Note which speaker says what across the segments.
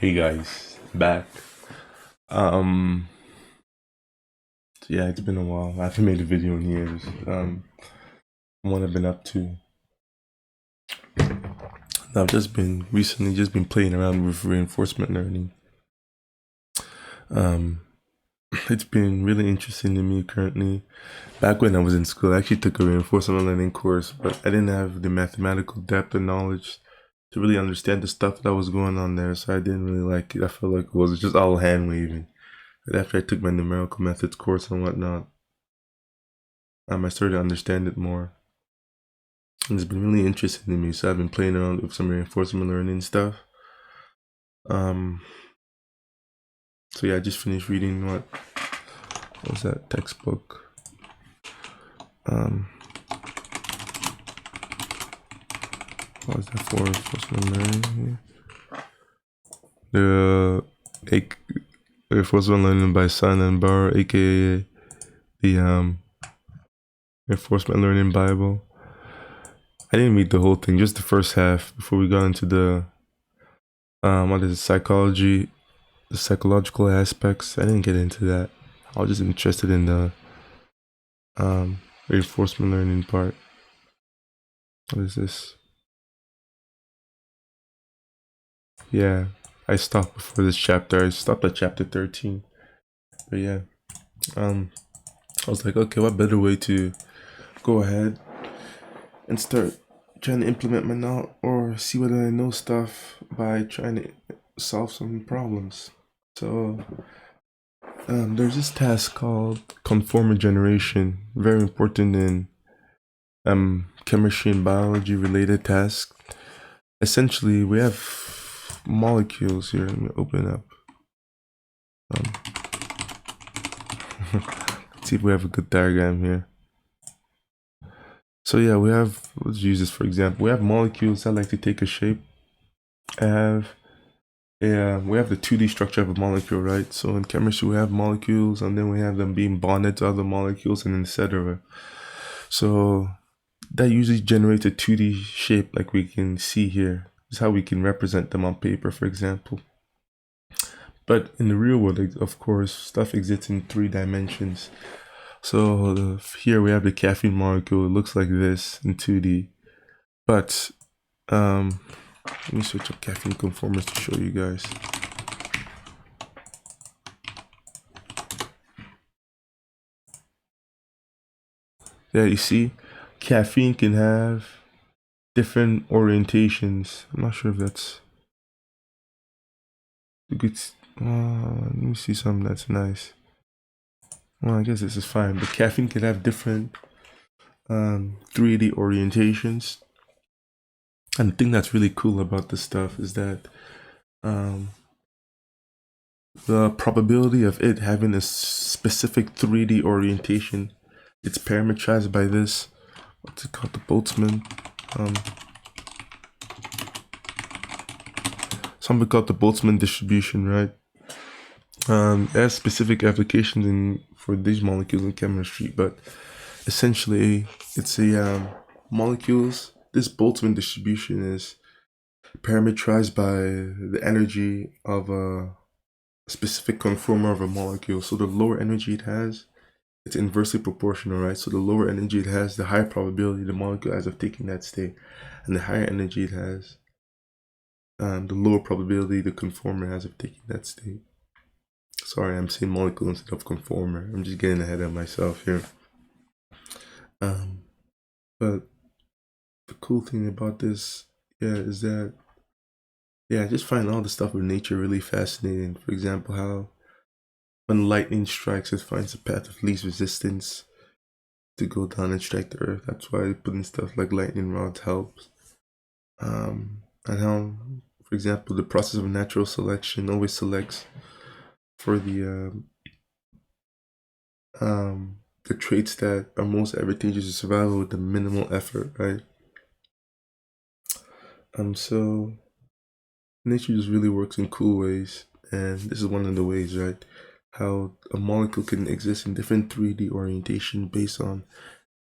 Speaker 1: Hey guys, back. Um, yeah, it's been a while. I haven't made a video in years. What I've been up to. I've just been playing around with reinforcement learning. Um, it's been really interesting to me currently. Back when I was in school, I actually took a reinforcement learning course, but I didn't have the mathematical depth and knowledge to really understand the stuff that was going on there, so I didn't really like it. I felt like it was just all hand waving. But after I took my numerical methods course and whatnot, I started to understand it more. And it's been really interesting to me. So I've been playing around with some reinforcement learning stuff. Um, so yeah, I just finished reading what was that textbook? What was that for? Reinforcement learning? The reinforcement learning by Sun and Bar, aka the reinforcement learning Bible. I didn't read the whole thing, just the first half before we got into the what is it, psychology, the psychological aspects. I didn't get into that. I was just interested in the reinforcement learning part. What is this? Yeah, I stopped before this chapter. I stopped at chapter 13. But yeah, I was like, okay, what better way to go ahead and start trying to implement my knowledge or see whether I know stuff by trying to solve some problems. So there's this task called conformer generation, very important in chemistry and biology related tasks. Essentially, we have molecules here. Let me open it up. Let's see if we have a good diagram here. So yeah, let's use this for example. We have molecules that like to take a shape. We have the 2D structure of a molecule, right? So in chemistry, we have molecules, and then we have them being bonded to other molecules, and etc. So that usually generates a 2D shape like we can see here. This is how we can represent them on paper, for example. But in the real world, of course, stuff exists in 3 dimensions. So here we have the caffeine molecule. It looks like this in 2D. But let me switch up caffeine conformers to show you guys. Yeah, you see, caffeine can have different orientations. I'm not sure if that's good. Let me see something that's nice. Well, I guess this is fine, but caffeine can have different 3D orientations. And the thing that's really cool about this stuff is that the probability of it having a specific 3D orientation, it's parametrized by this, what's it called, the Boltzmann, something called the Boltzmann distribution, right? It has specific applications for these molecules in chemistry, but essentially it's a molecules. This Boltzmann distribution is parametrized by the energy of a specific conformer of a molecule. So the lower energy it has, it's inversely proportional, right? So the lower energy it has, the higher probability the molecule has of taking that state, and the higher energy it has, the lower probability the conformer has of taking that state. Sorry, I'm saying molecule instead of conformer. I'm just getting ahead of myself here. But the cool thing about this, is that, I just find all the stuff with nature really fascinating. For example, how when lightning strikes, it finds the path of least resistance to go down and strike the earth. That's why putting stuff like lightning rods helps. And how, for example, the process of natural selection always selects for the traits that are most advantageous to survival with the minimal effort, right? So nature just really works in cool ways, and this is one of the ways, right? How a molecule can exist in different 3D orientation based on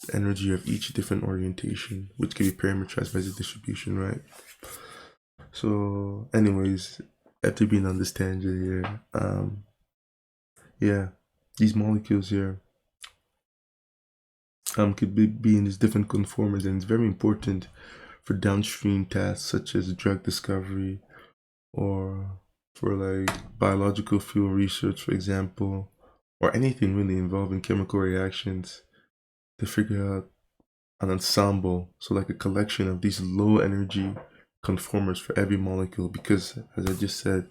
Speaker 1: the energy of each different orientation, which can be parameterized by the distribution, right? So anyways, have to be an understanding here. Yeah, these molecules here could be in these different conformers, and it's very important for downstream tasks such as drug discovery or for like biological fuel research, for example, or anything really involving chemical reactions to figure out an ensemble, so like a collection of these low energy conformers for every molecule, because as I just said,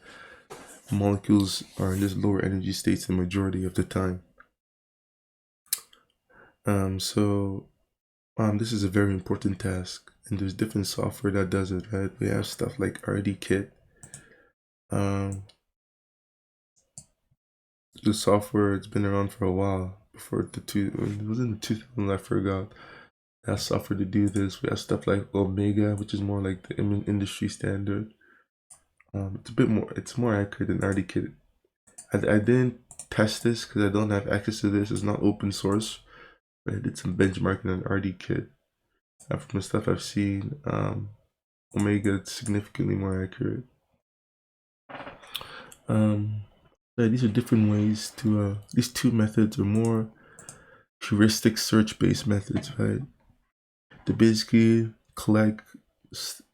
Speaker 1: molecules are in this lower energy states the majority of the time. This is a very important task, and there's different software that does it, right? We have stuff like RDKit. The software, it's been around for a while. Before it was in the 2000s, I forgot. That software to do this. We have stuff like Omega, which is more like the industry standard. It's a bit more. It's more accurate than RDKit. I didn't test this because I don't have access to this. It's not open source. But I did some benchmarking on RDKit. And from the stuff I've seen, Omega is significantly more accurate. Yeah, these are different ways to. These two methods are more heuristic search-based methods, right? They basically collect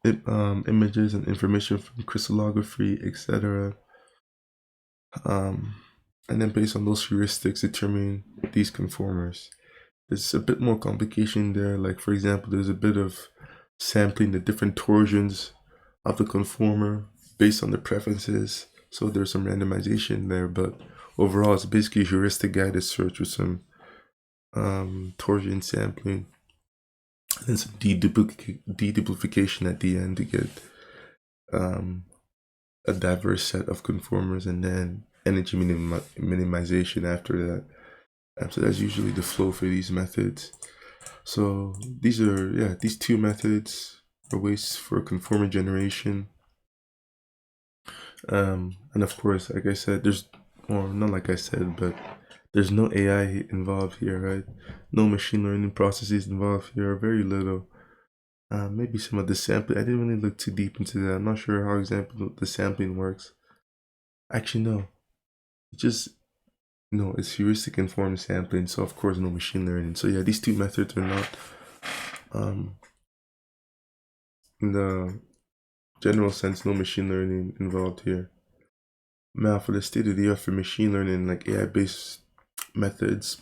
Speaker 1: images and information from crystallography, etc. And then based on those heuristics, determine these conformers. There's a bit more complication there. Like for example, there's a bit of sampling the different torsions of the conformer based on the preferences. So there's some randomization there, but overall, it's basically a heuristic guided search with some torsion sampling and some deduplication at the end to get a diverse set of conformers, and then energy minimization after that. So that's usually the flow for these methods. So these two methods are ways for conformer generation. And of course, like I said, not like I said, but there's no AI involved here, right? No machine learning processes involved here, very little. Maybe some of the sampling. I didn't really look too deep into that. I'm not sure how example the sampling works. Actually, no. It's heuristic informed sampling, so of course no machine learning. So yeah, these two methods are not in the general sense, no machine learning involved here. Now for the state of the art for machine learning, like AI based methods,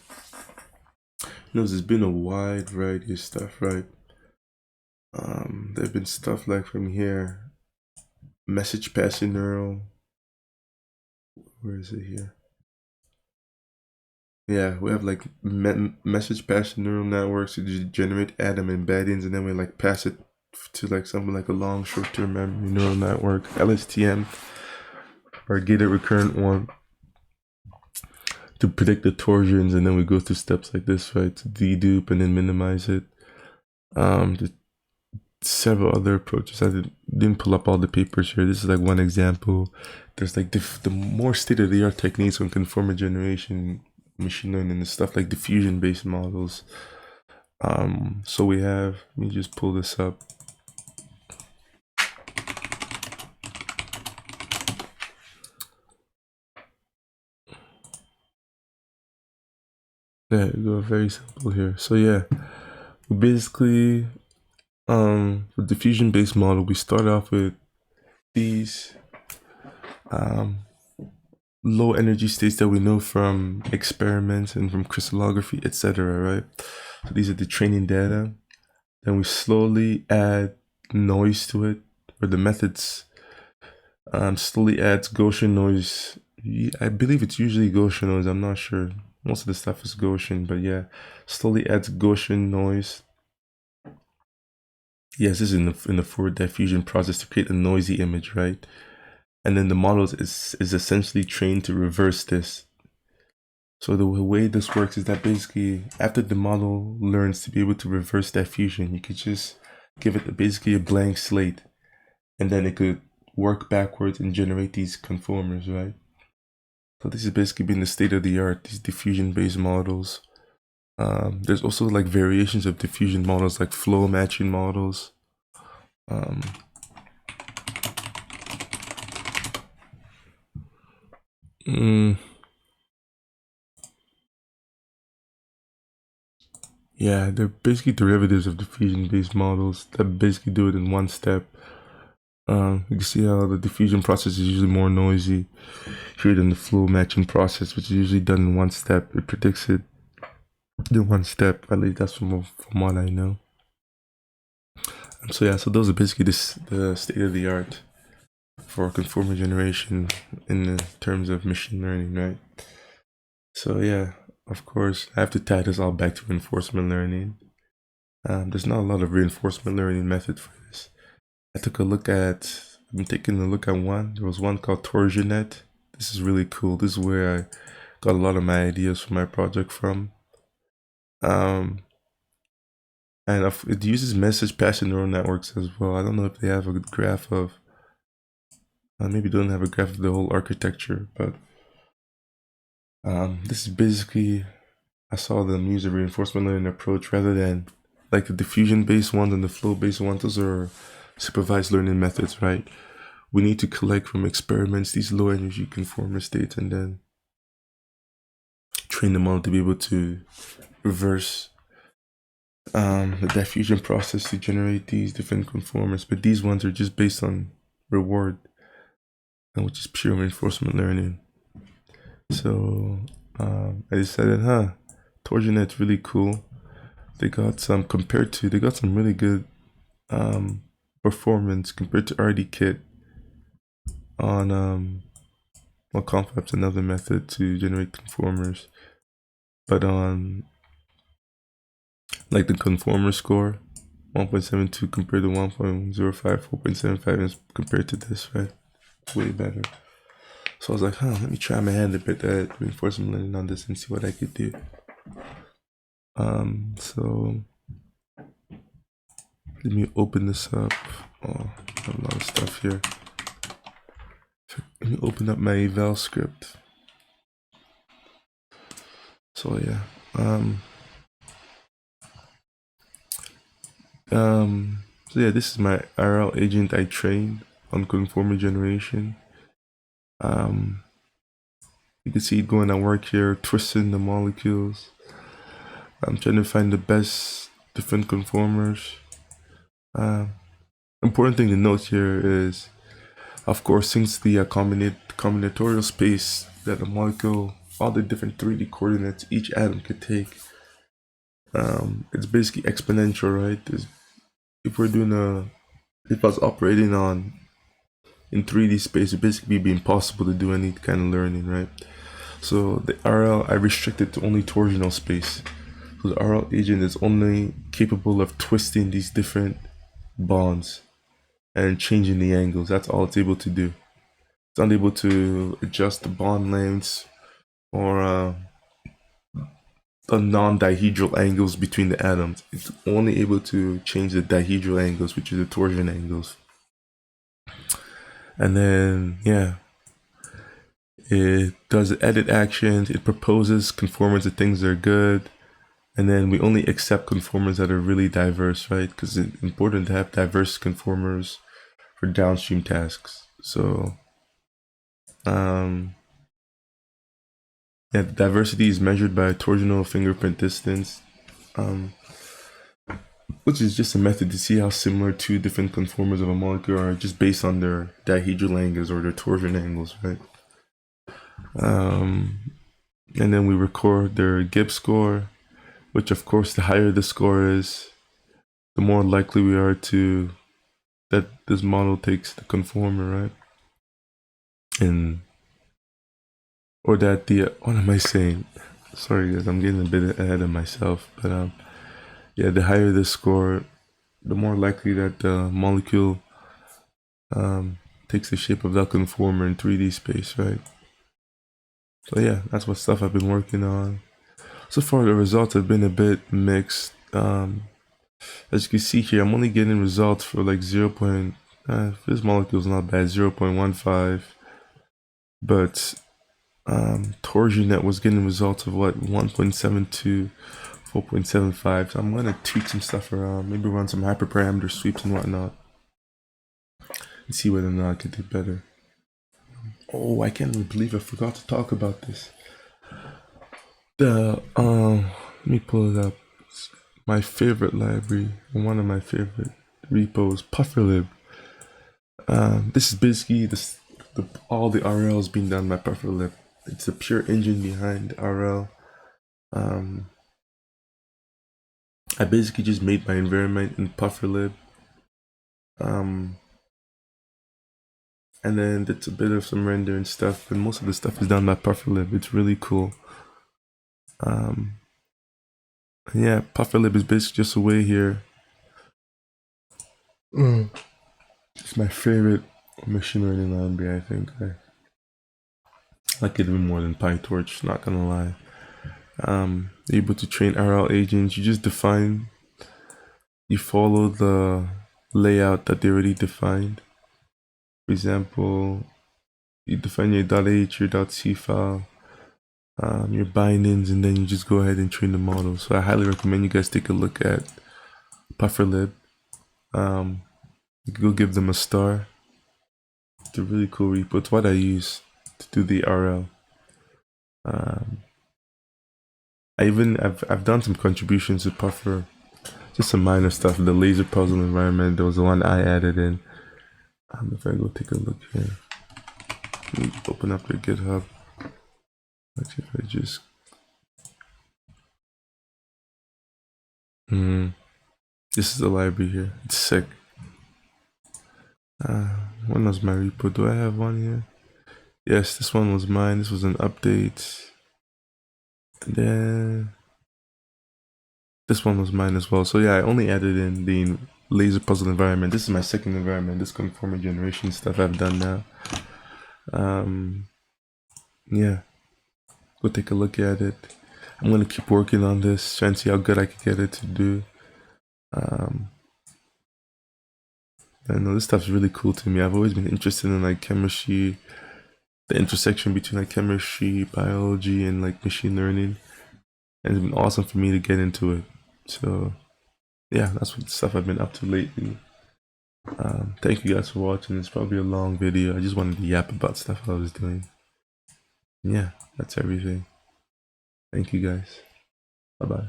Speaker 1: there's been a wide variety of stuff, right? There've been stuff like from here, message passing neural. Where is it here? Yeah, we have like message passing neural networks to generate atom embeddings, and then we like pass it to like something like a long short-term memory neural network, LSTM, or gated recurrent one, to predict the torsions, and then we go through steps like this, right, to dedupe and then minimize it. Several other approaches. I didn't pull up all the papers here. This is like one example. There's like the more state-of-the-art techniques on conformer generation, machine learning, and stuff like diffusion-based models. So we have, let me just pull this up. Yeah, go very simple here. So yeah, basically, the diffusion-based model, we start off with these low energy states that we know from experiments and from crystallography, etc., right? So these are the training data. Then we slowly add noise to it, or the methods slowly adds Gaussian noise. I believe it's usually Gaussian noise, I'm not sure. Most of the stuff is Gaussian, but yeah, slowly adds Gaussian noise. Yes, this is in the forward diffusion process to create a noisy image, right? And then the model is essentially trained to reverse this. So the way this works is that basically after the model learns to be able to reverse diffusion, you could just give it basically a blank slate, and then it could work backwards and generate these conformers, right? So this is basically been the state of the art, these diffusion-based models. There's also like variations of diffusion models, like flow matching models. Mm, yeah, they're basically derivatives of diffusion-based models that basically do it in one step. You can see how the diffusion process is usually more noisy here than the flow matching process, which is usually done in one step. It predicts it in one step. At least that's from what I know. So yeah, so those are basically the state of the art for conformer generation in the terms of machine learning, right? So yeah, of course, I have to tie this all back to reinforcement learning. There's not a lot of reinforcement learning methods for this. I've been taking a look at one. There was one called Torsionet. This is really cool. This is where I got a lot of my ideas for my project from. Um, and it uses message passing neural networks as well. I don't know if they have a good graph of, maybe they don't have a graph of the whole architecture, but this is basically, I saw them use a reinforcement learning approach rather than like the diffusion based ones and the flow based ones. Those are supervised learning methods, right? We need to collect from experiments these low energy conformer states and then train the model to be able to reverse the diffusion process to generate these different conformers. But these ones are just based on reward, and which is pure reinforcement learning. So I decided, Torsionet's really cool. They got some really good performance compared to RDKit on Confab's another method to generate conformers. But on like the conformer score, 1.72 compared to 1.05, 4.75 is compared to this, right? It's way better. So I was like, let me try my hand a bit at reinforcement learning on this and see what I could do. So let me open this up. Oh, I have a lot of stuff here. Let me open up my eval script. So yeah. So yeah, this is my RL agent I trained on conformer generation. You can see it going at work here, twisting the molecules. I'm trying to find the best different conformers. Important thing to note here is, of course, since the combinatorial space that a molecule, all the different 3D coordinates each atom could take, it's basically exponential, right? If we're doing if I was operating in 3D space, it'd basically be impossible to do any kind of learning, right? So the RL, I restricted to only torsional space. So the RL agent is only capable of twisting these different bonds and changing the angles. That's all it's able to do. It's unable to adjust the bond lengths or the non-dihedral angles between the atoms. It's only able to change the dihedral angles, which are the torsion angles. And then, yeah, it does edit actions. It proposes conformers of things that are good. And then we only accept conformers that are really diverse, right? Because it's important to have diverse conformers for downstream tasks. So, yeah, diversity is measured by torsional fingerprint distance, which is just a method to see how similar two different conformers of a molecule are just based on their dihedral angles or their torsion angles, right? And then we record their Gibbs score, which of course the higher the score is, the more likely we are that this model takes the conformer, right? Or that what am I saying? Sorry guys, I'm getting a bit ahead of myself, but yeah, the higher the score, the more likely that the molecule takes the shape of that conformer in 3D space, right? So yeah, that's what stuff I've been working on. So far, the results have been a bit mixed. As you can see here, I'm only getting results for like this molecule's not bad, 0.15. But Torsionet was getting results of what, 1.72, 4.75. So I'm gonna tweak some stuff around, maybe run some hyperparameter sweeps and whatnot, and see whether or not I could do better. Oh, I can't even believe I forgot to talk about this. Let me pull it up. My favorite library, and one of my favorite repos, Pufferlib. This is basically all the RLs being done by Pufferlib. It's the pure engine behind RL. I basically just made my environment in Pufferlib. And then it's a bit of some rendering stuff, but most of the stuff is done by Pufferlib. It's really cool. Yeah, Pufferlib is basically just a way here. It's my favorite machine learning library, I think. I like it even more than PyTorch, not gonna lie. Able to train RL agents, you follow the layout that they already defined. For example, you define your .h, your .c file, your bindings, and then you just go ahead and train the model. So I highly recommend you guys take a look at Pufferlib. You can go give them a star. It's a really cool repo. It's what I use to do the RL. I've done some contributions to Puffer, just some minor stuff. The laser puzzle environment, there was the one I added in. If I go take a look here, let me open up your GitHub. Actually, if I just this is the library here. It's sick. When was my repo? Do I have one here? Yes, this one was mine. This was an update. And then this one was mine as well. So yeah, I only added in the laser puzzle environment. This is my second environment. This conformer generation stuff I've done now. Yeah, go take a look at it. I'm gonna keep working on this, trying to see how good I can get it to do. I know this stuff's really cool to me. I've always been interested in like chemistry, the intersection between like chemistry, biology, and like machine learning. And it's been awesome for me to get into it. So yeah, that's what stuff I've been up to lately. Thank you guys for watching. It's probably a long video. I just wanted to yap about stuff I was doing. Yeah, that's everything. Thank you guys. Bye bye.